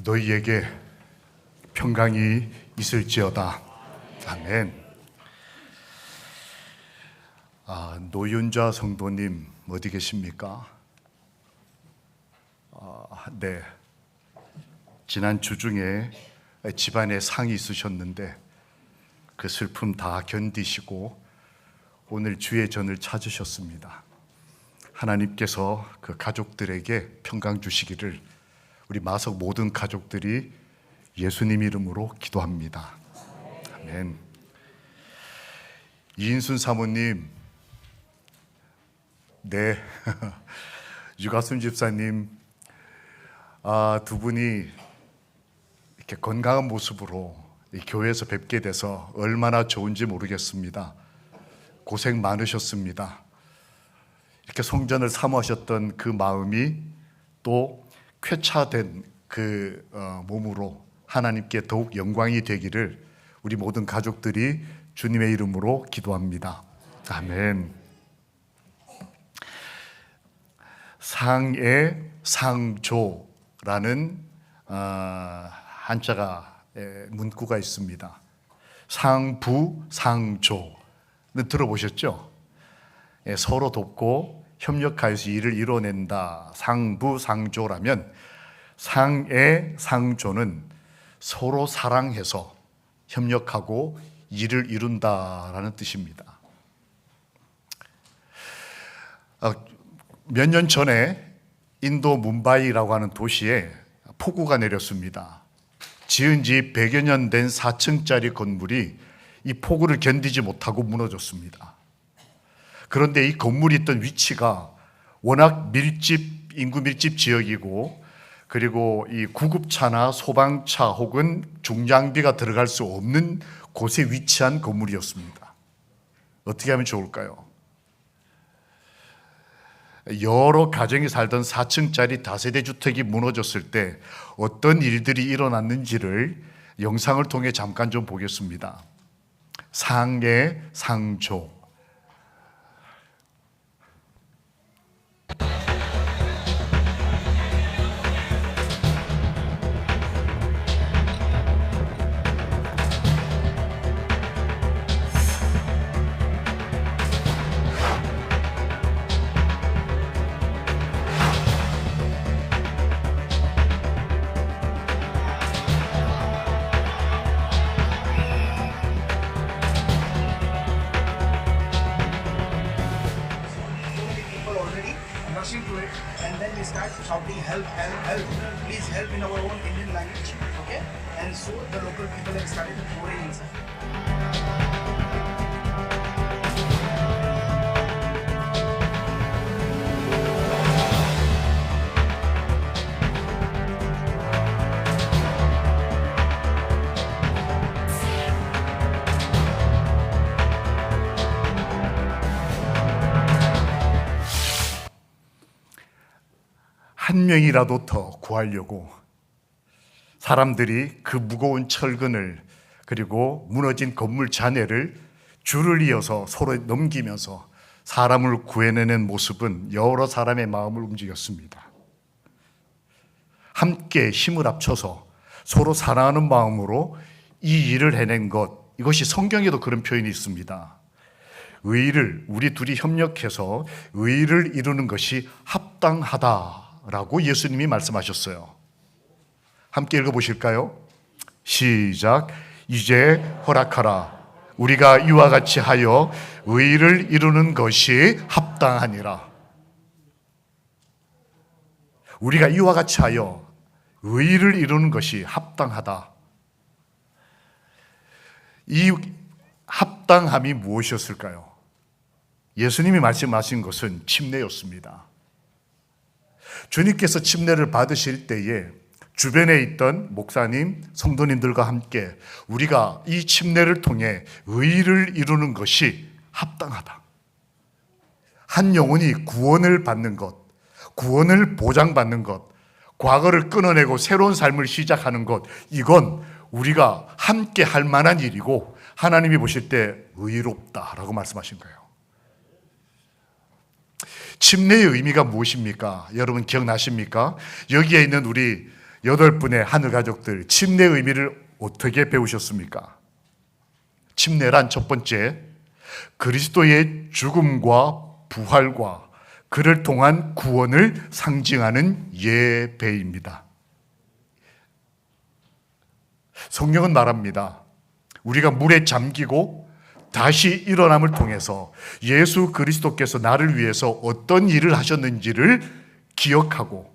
너희에게 평강이 있을지어다. 아멘. 노윤자 성도님 어디 계십니까? 네. 지난 주 중에 집안에 상이 있으셨는데 그 슬픔 다 견디시고 오늘 주의 전을 찾으셨습니다. 하나님께서 그 가족들에게 평강 주시기를 우리 마석 모든 가족들이 예수님 이름으로 기도합니다. 아멘. 이인순 사모님, 네. 유가순 집사님, 두 분이 이렇게 건강한 모습으로 이 교회에서 뵙게 돼서 얼마나 좋은지 모르겠습니다. 고생 많으셨습니다. 이렇게 성전을 사모하셨던 그 마음이 또 쾌차된 그 몸으로 하나님께 더욱 영광이 되기를 우리 모든 가족들이 주님의 이름으로 기도합니다. 아멘. 상애 상조라는 한자가 문구가 있습니다. 상부 상조는 들어보셨죠? 서로 돕고 협력하여서 일을 이뤄낸다. 상부 상조라면 상애 상조는 서로 사랑해서 협력하고 일을 이룬다라는 뜻입니다. 몇 년 전에 인도 뭄바이라고 하는 도시에 폭우가 내렸습니다. 지은 지 100여 년 된 4층짜리 건물이 이 폭우를 견디지 못하고 무너졌습니다. 그런데 이 건물이 있던 위치가 워낙 인구 밀집 지역이고, 그리고 이 구급차나 소방차 혹은 중장비가 들어갈 수 없는 곳에 위치한 건물이었습니다. 어떻게 하면 좋을까요? 여러 가정이 살던 4층짜리 다세대 주택이 무너졌을 때 어떤 일들이 일어났는지를 영상을 통해 잠깐 좀 보겠습니다. 상애 상조. Rushing to it, and then we start shouting help, help, help, please help in our own Indian language, okay? And so the local people have started pouring inside. 한 명이라도 더 구하려고 사람들이 그 무거운 철근을, 그리고 무너진 건물 잔해를 줄을 이어서 서로 넘기면서 사람을 구해내는 모습은 여러 사람의 마음을 움직였습니다. 함께 힘을 합쳐서 서로 사랑하는 마음으로 이 일을 해낸 것, 이것이 성경에도 그런 표현이 있습니다. 우리 둘이 협력해서 의를 이루는 것이 합당하다라고 예수님이 말씀하셨어요. 함께 읽어보실까요? 시작. 이제 허락하라. 우리가 이와 같이 하여 의를 이루는 것이 합당하니라. 우리가 이와 같이 하여 의를 이루는 것이 합당하다. 이 합당함이 무엇이었을까요? 예수님이 말씀하신 것은 침례였습니다. 주님께서 침례를 받으실 때에 주변에 있던 목사님, 성도님들과 함께 우리가 이 침례를 통해 의를 이루는 것이 합당하다. 한 영혼이 구원을 받는 것, 구원을 보장받는 것, 과거를 끊어내고 새로운 삶을 시작하는 것, 이건 우리가 함께 할 만한 일이고 하나님이 보실 때 의롭다라고 말씀하신 거예요. 침례의 의미가 무엇입니까? 여러분 기억나십니까? 여기에 있는 우리 여덟 분의 하늘 가족들, 침례의 의미를 어떻게 배우셨습니까? 침례란 첫 번째, 그리스도의 죽음과 부활과 그를 통한 구원을 상징하는 예배입니다. 성경은 말합니다. 우리가 물에 잠기고 다시 일어남을 통해서 예수 그리스도께서 나를 위해서 어떤 일을 하셨는지를 기억하고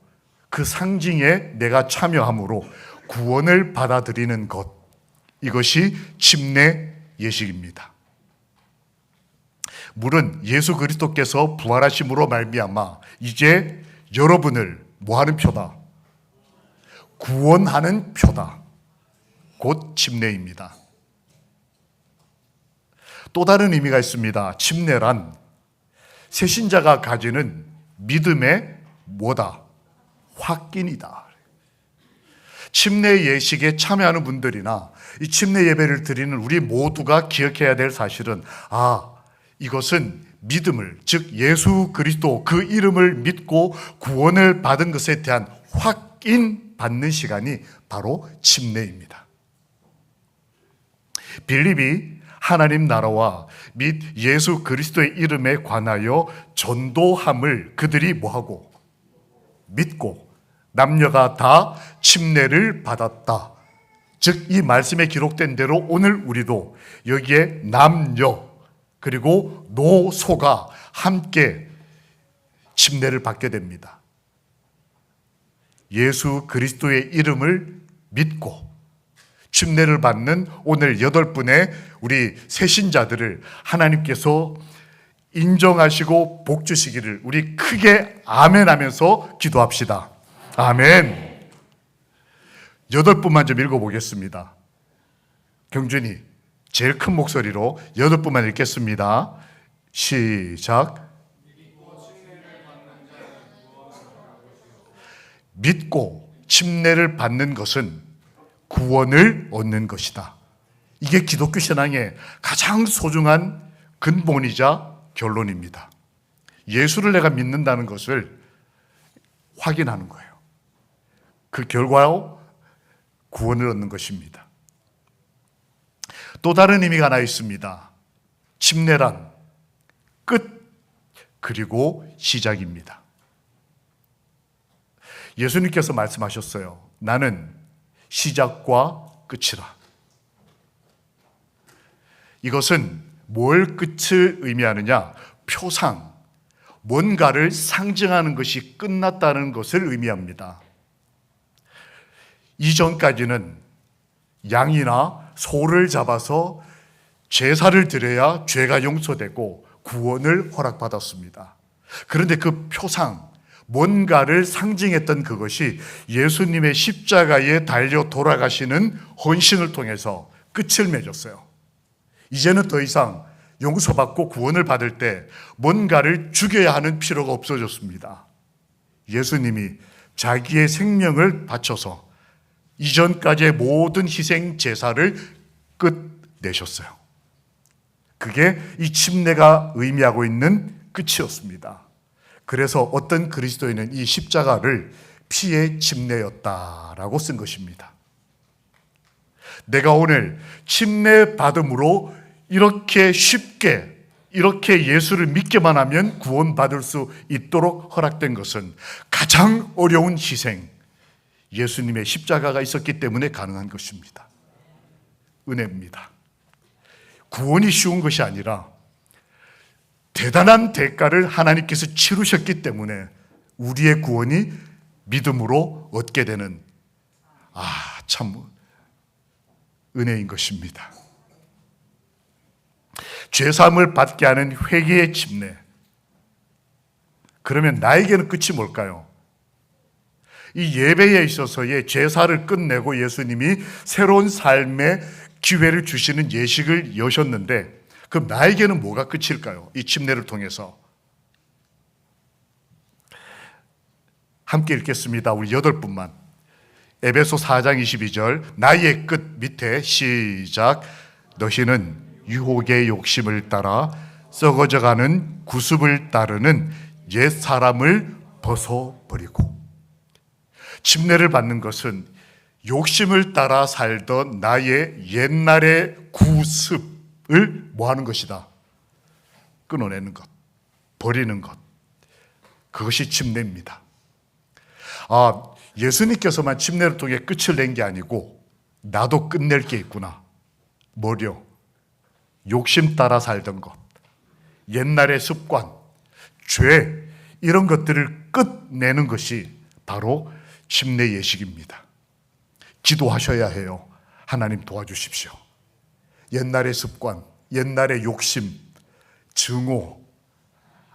그 상징에 내가 참여함으로 구원을 받아들이는 것, 이것이 침례 예식입니다. 물은 예수 그리스도께서 부활하심으로 말미암아 이제 여러분을 뭐하는 표다? 구원하는 표다. 곧 침례입니다. 또 다른 의미가 있습니다. 침례란 새신자가 가지는 믿음의 뭐다? 확신이다. 침례 예식에 참여하는 분들이나 이 침례 예배를 드리는 우리 모두가 기억해야 될 사실은, 이것은 믿음을, 즉 예수 그리스도 그 이름을 믿고 구원을 받은 것에 대한 확인 받는 시간이 바로 침례입니다. 빌립이 하나님 나라와 및 예수 그리스도의 이름에 관하여 전도함을 그들이 뭐하고? 믿고 남녀가 다 침례를 받았다. 즉 이 말씀에 기록된 대로 오늘 우리도 여기에 남녀 그리고 노소가 함께 침례를 받게 됩니다. 예수 그리스도의 이름을 믿고 침례를 받는 오늘 8분의 우리 새신자들을 하나님께서 인정하시고 복 주시기를 우리 크게 아멘 하면서 기도합시다. 아멘. 8분만 좀 읽어보겠습니다. 경준이 제일 큰 목소리로 8분만 읽겠습니다. 시작. 믿고 침례를 받는 것은 구원을 얻는 것이다. 이게 기독교 신앙의 가장 소중한 근본이자 결론입니다. 예수를 내가 믿는다는 것을 확인하는 거예요. 그 결과로 구원을 얻는 것입니다. 또 다른 의미가 하나 있습니다. 침례란 끝 그리고 시작입니다. 예수님께서 말씀하셨어요. 나는 시작과 끝이라. 이것은 뭘 끝을 의미하느냐? 표상, 뭔가를 상징하는 것이 끝났다는 것을 의미합니다. 이전까지는 양이나 소를 잡아서 제사를 드려야 죄가 용서되고 구원을 허락받았습니다. 그런데 그 표상, 뭔가를 상징했던 그것이 예수님의 십자가에 달려 돌아가시는 헌신을 통해서 끝을 맺었어요. 이제는 더 이상 용서받고 구원을 받을 때 뭔가를 죽여야 하는 필요가 없어졌습니다. 예수님이 자기의 생명을 바쳐서 이전까지의 모든 희생 제사를 끝내셨어요. 그게 이 침례가 의미하고 있는 끝이었습니다. 그래서 어떤 그리스도인은 이 십자가를 피의 침례였다라고 쓴 것입니다. 내가 오늘 침례 받음으로 이렇게 쉽게 이렇게 예수를 믿기만 하면 구원받을 수 있도록 허락된 것은 가장 어려운 희생, 예수님의 십자가가 있었기 때문에 가능한 것입니다. 은혜입니다. 구원이 쉬운 것이 아니라 대단한 대가를 하나님께서 치르셨기 때문에 우리의 구원이 믿음으로 얻게 되는 참 은혜인 것입니다. 죄사함을 받게 하는 회개의 침례. 그러면 나에게는 끝이 뭘까요? 이 예배에 있어서의 제사를 끝내고 예수님이 새로운 삶의 기회를 주시는 예식을 여셨는데 그럼 나에게는 뭐가 끝일까요? 이 침례를 통해서. 함께 읽겠습니다. 우리 8분만. 에베소 4장 22절. 나의 끝 밑에 시작. 너희는 유혹의 욕심을 따라 썩어져가는 구습을 따르는 옛 사람을 벗어버리고. 침례를 받는 것은 욕심을 따라 살던 나의 옛날의 구습을 뭐하는 것이다? 끊어내는 것, 버리는 것. 그것이 침례입니다. 예수님께서만 침례를 통해 끝을 낸 게 아니고 나도 끝낼 게 있구나. 뭐려? 욕심 따라 살던 것, 옛날의 습관, 죄, 이런 것들을 끝내는 것이 바로 침례 예식입니다. 기도하셔야 해요. 하나님 도와주십시오. 옛날의 습관, 옛날의 욕심, 증오,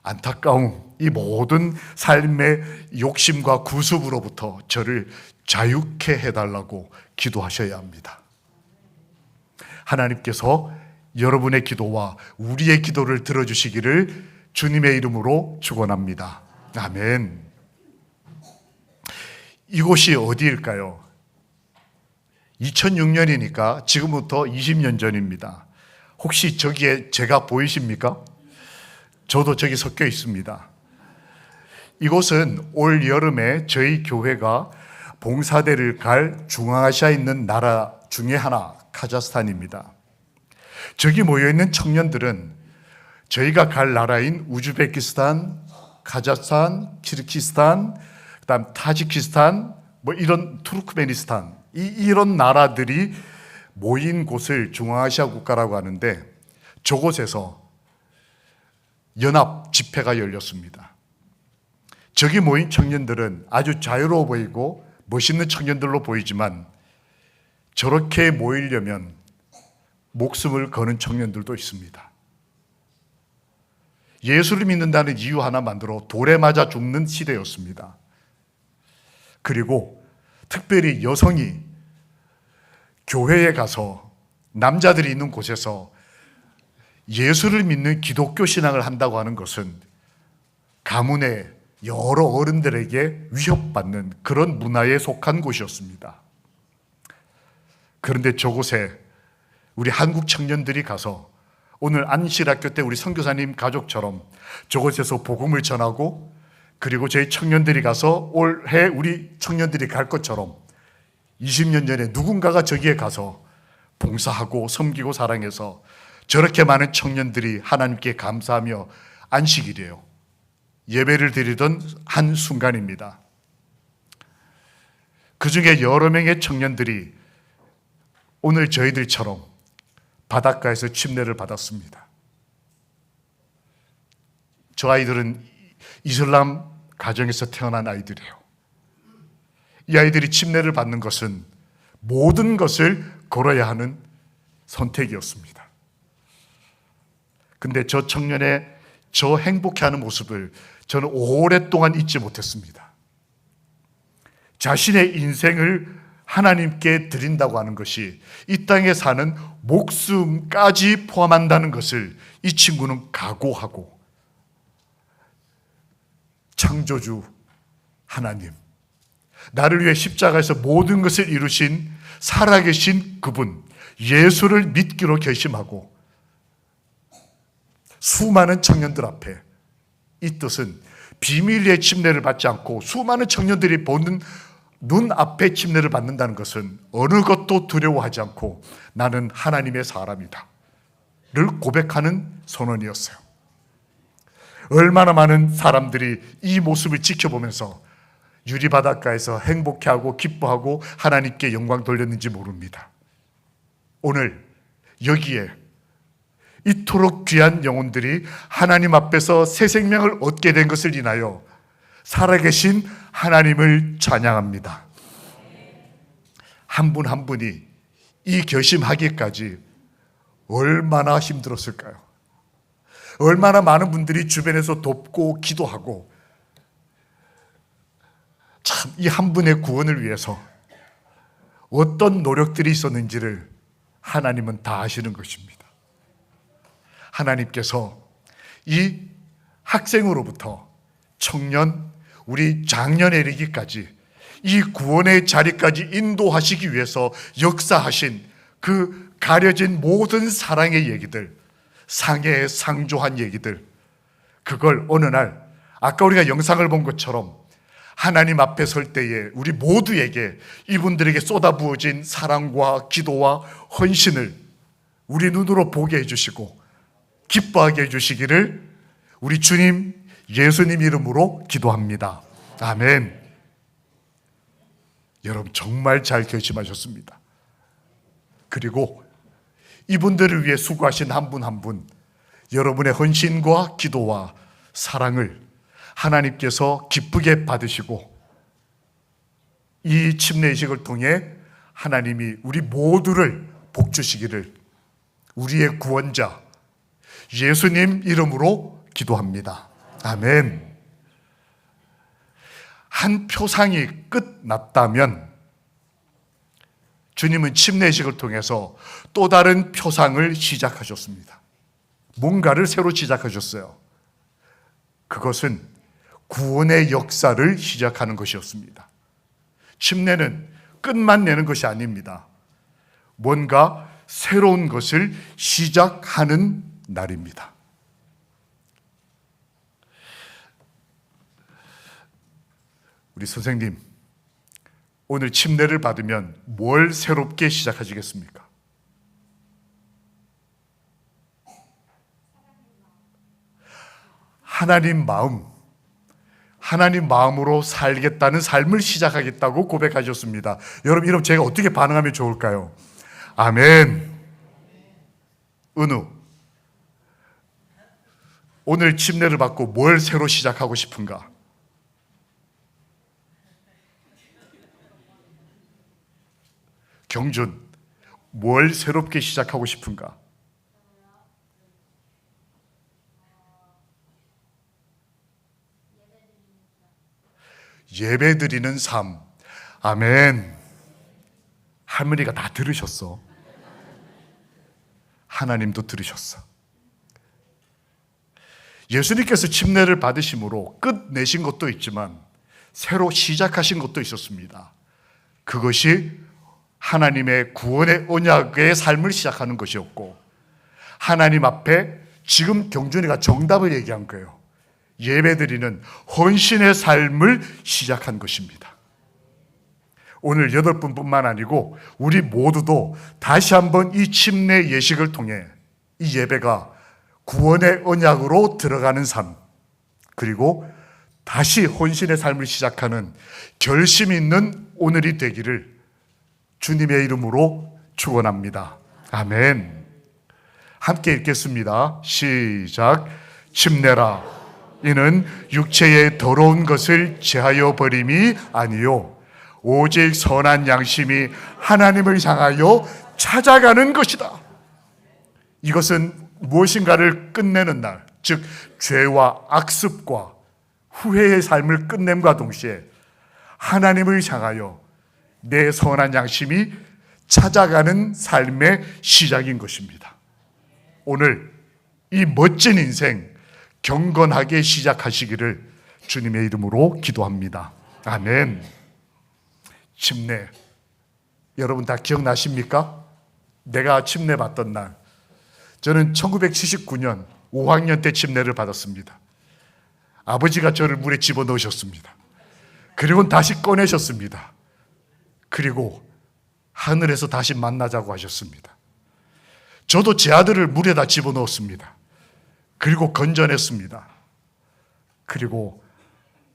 안타까움, 이 모든 삶의 욕심과 구습으로부터 저를 자유케 해달라고 기도하셔야 합니다. 하나님께서 여러분의 기도와 우리의 기도를 들어주시기를 주님의 이름으로 축원합니다. 아멘. 이곳이 어디일까요? 2006년이니까 지금부터 20년 전입니다. 혹시 저기에 제가 보이십니까? 저도 저기 섞여 있습니다. 이곳은 올 여름에 저희 교회가 봉사대를 갈 중앙아시아에 있는 나라 중에 하나, 카자흐스탄입니다. 저기 모여있는 청년들은 저희가 갈 나라인 우즈베키스탄, 카자흐스탄, 키르기스탄, 그다음 타지키스탄, 이런 투르크메니스탄, 이런 나라들이 모인 곳을 중앙아시아 국가라고 하는데, 저곳에서 연합 집회가 열렸습니다. 저기 모인 청년들은 아주 자유로워 보이고 멋있는 청년들로 보이지만, 저렇게 모이려면 목숨을 거는 청년들도 있습니다. 예수를 믿는다는 이유 하나 만들어 돌에 맞아 죽는 시대였습니다. 그리고 특별히 여성이 교회에 가서, 남자들이 있는 곳에서 예수를 믿는 기독교 신앙을 한다고 하는 것은 가문의 여러 어른들에게 위협받는 그런 문화에 속한 곳이었습니다. 그런데 저곳에 우리 한국 청년들이 가서 오늘 안실학교 때 우리 선교사님 가족처럼 저곳에서 복음을 전하고, 그리고 저희 청년들이 가서 올해 우리 청년들이 갈 것처럼 20년 전에 누군가가 저기에 가서 봉사하고 섬기고 사랑해서 저렇게 많은 청년들이 하나님께 감사하며 안식일이에요. 예배를 드리던 한 순간입니다. 그 중에 여러 명의 청년들이 오늘 저희들처럼 바닷가에서 침례를 받았습니다. 저 아이들은 이슬람 가정에서 태어난 아이들이에요. 이 아이들이 침례를 받는 것은 모든 것을 걸어야 하는 선택이었습니다. 근데 저 청년의 저 행복해하는 모습을 저는 오랫동안 잊지 못했습니다. 자신의 인생을 하나님께 드린다고 하는 것이 이 땅에 사는 목숨까지 포함한다는 것을 이 친구는 각오하고, 창조주 하나님, 나를 위해 십자가에서 모든 것을 이루신 살아계신 그분 예수를 믿기로 결심하고 수많은 청년들 앞에, 이 뜻은 비밀리에 침례를 받지 않고 수많은 청년들이 보는 눈앞에 침례를 받는다는 것은 어느 것도 두려워하지 않고 나는 하나님의 사람이다 를 고백하는 선언이었어요. 얼마나 많은 사람들이 이 모습을 지켜보면서 유리바닷가에서 행복해하고 기뻐하고 하나님께 영광 돌렸는지 모릅니다. 오늘 여기에 이토록 귀한 영혼들이 하나님 앞에서 새 생명을 얻게 된 것을 인하여 살아계신 하나님을 찬양합니다. 한 분 한 분이 이 결심하기까지 얼마나 힘들었을까요? 얼마나 많은 분들이 주변에서 돕고 기도하고, 참 이 한 분의 구원을 위해서 어떤 노력들이 있었는지를 하나님은 다 아시는 것입니다. 하나님께서 이 학생으로부터 청년, 우리 장년에 이르기까지 이 구원의 자리까지 인도하시기 위해서 역사하신 그 가려진 모든 사랑의 얘기들, 상해에 상조한 얘기들, 그걸 어느 날 아까 우리가 영상을 본 것처럼 하나님 앞에 설 때에 우리 모두에게 이분들에게 쏟아부어진 사랑과 기도와 헌신을 우리 눈으로 보게 해주시고 기뻐하게 해주시기를 우리 주님 예수님 이름으로 기도합니다. 아멘. 여러분 정말 잘 결심하셨습니다. 그리고 이분들을 위해 수고하신 한 분 한 분, 여러분의 헌신과 기도와 사랑을 하나님께서 기쁘게 받으시고 이 침례의식을 통해 하나님이 우리 모두를 복주시기를 우리의 구원자 예수님 이름으로 기도합니다. 아멘. 한 표상이 끝났다면 주님은 침례의식을 통해서 또 다른 표상을 시작하셨습니다. 뭔가를 새로 시작하셨어요. 그것은 구원의 역사를 시작하는 것이었습니다. 침례는 끝만 내는 것이 아닙니다. 뭔가 새로운 것을 시작하는 날입니다. 우리 선생님, 오늘 침례를 받으면 뭘 새롭게 시작하시겠습니까? 하나님 마음으로 살겠다는 삶을 시작하겠다고 고백하셨습니다. 여러분, 이럼 제가 어떻게 반응하면 좋을까요? 아멘. 은우, 오늘 침례를 받고 뭘 새로 시작하고 싶은가? 경준, 뭘 새롭게 시작하고 싶은가? 예배드리는 삶. 아멘. 할머니가 다 들으셨어. 하나님도 들으셨어. 예수님께서 침례를 받으심으로 끝내신 것도 있지만 새로 시작하신 것도 있었습니다. 그것이 하나님의 구원의 언약의 삶을 시작하는 것이었고, 하나님 앞에 지금 경준이가 정답을 얘기한 거예요. 예배드리는 헌신의 삶을 시작한 것입니다. 오늘 8분뿐만 아니고 우리 모두도 다시 한번 이 침례 예식을 통해 이 예배가 구원의 언약으로 들어가는 삶, 그리고 다시 헌신의 삶을 시작하는 결심 있는 오늘이 되기를 주님의 이름으로 축원합니다. 아멘. 함께 읽겠습니다. 시작. 침례라, 이는 육체의 더러운 것을 제하여 버림이 아니요 오직 선한 양심이 하나님을 향하여 찾아가는 것이다. 이것은 무엇인가를 끝내는 날, 즉 죄와 악습과 후회의 삶을 끝냄과 동시에 하나님을 향하여 내 선한 양심이 찾아가는 삶의 시작인 것입니다. 오늘 이 멋진 인생 경건하게 시작하시기를 주님의 이름으로 기도합니다. 아멘. 침례, 여러분 다 기억나십니까? 내가 침례 받던 날, 저는 1979년 5학년 때 침례를 받았습니다. 아버지가 저를 물에 집어넣으셨습니다. 그리고 다시 꺼내셨습니다. 그리고 하늘에서 다시 만나자고 하셨습니다. 저도 제 아들을 물에다 집어넣었습니다. 그리고 건져냈습니다. 그리고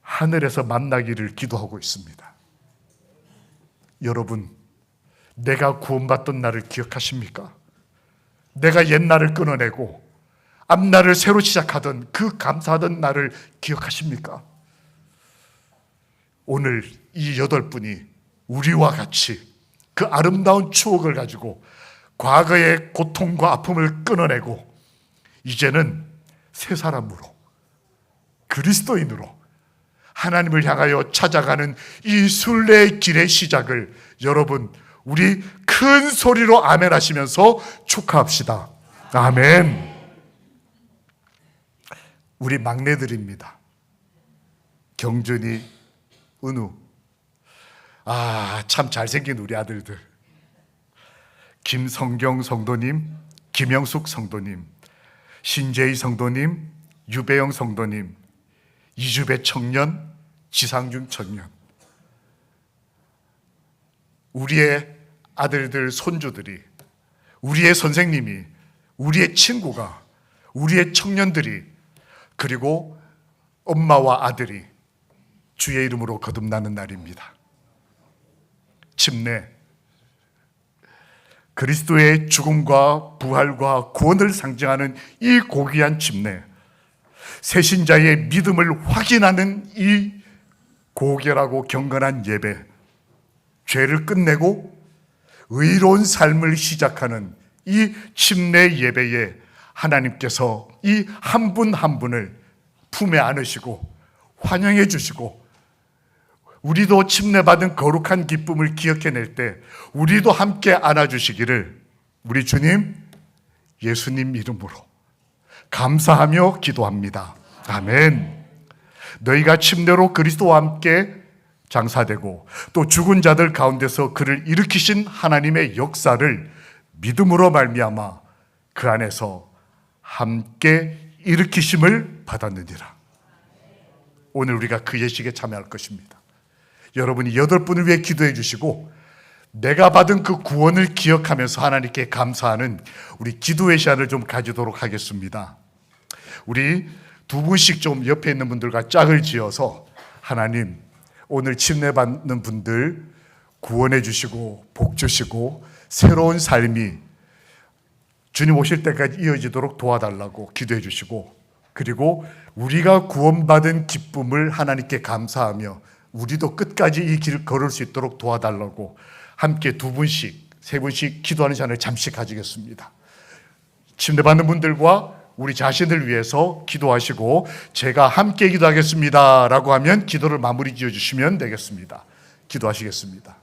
하늘에서 만나기를 기도하고 있습니다. 여러분, 내가 구원받던 날을 기억하십니까? 내가 옛날을 끊어내고 앞날을 새로 시작하던 그 감사하던 날을 기억하십니까? 오늘 이 8분이 우리와 같이 그 아름다운 추억을 가지고 과거의 고통과 아픔을 끊어내고 이제는 새 사람으로, 그리스도인으로 하나님을 향하여 찾아가는 이 순례의 길의 시작을 여러분, 우리 큰 소리로 아멘 하시면서 축하합시다. 아멘. 우리 막내들입니다. 경준이, 은우. 참 잘생긴 우리 아들들. 김성경 성도님, 김영숙 성도님, 신재희 성도님, 유배영 성도님, 이주배 청년, 지상중 청년, 우리의 아들들, 손주들이, 우리의 선생님이, 우리의 친구가, 우리의 청년들이, 그리고 엄마와 아들이 주의 이름으로 거듭나는 날입니다. 침례, 그리스도의 죽음과 부활과 구원을 상징하는 이 고귀한 침례, 새신자의 믿음을 확인하는 이 고결하고 경건한 예배, 죄를 끝내고 의로운 삶을 시작하는 이 침례 예배에 하나님께서 이 한 분 한 분을 품에 안으시고 환영해 주시고, 우리도 침례받은 거룩한 기쁨을 기억해낼 때 우리도 함께 안아주시기를 우리 주님 예수님 이름으로 감사하며 기도합니다. 아멘. 너희가 침례로 그리스도와 함께 장사되고 또 죽은 자들 가운데서 그를 일으키신 하나님의 역사를 믿음으로 말미암아 그 안에서 함께 일으키심을 받았느니라. 오늘 우리가 그 예식에 참여할 것입니다. 여러분이 8분을 위해 기도해 주시고 내가 받은 그 구원을 기억하면서 하나님께 감사하는 우리 기도의 시간을 좀 가지도록 하겠습니다. 우리 2분씩 좀 옆에 있는 분들과 짝을 지어서 하나님, 오늘 침례받는 분들 구원해 주시고 복 주시고 새로운 삶이 주님 오실 때까지 이어지도록 도와달라고 기도해 주시고, 그리고 우리가 구원받은 기쁨을 하나님께 감사하며 우리도 끝까지 이 길을 걸을 수 있도록 도와달라고 함께 2분씩, 3분씩 기도하는 시간을 잠시 가지겠습니다. 침례받는 분들과 우리 자신을 위해서 기도하시고 제가 함께 기도하겠습니다 라고 하면 기도를 마무리 지어주시면 되겠습니다. 기도하시겠습니다.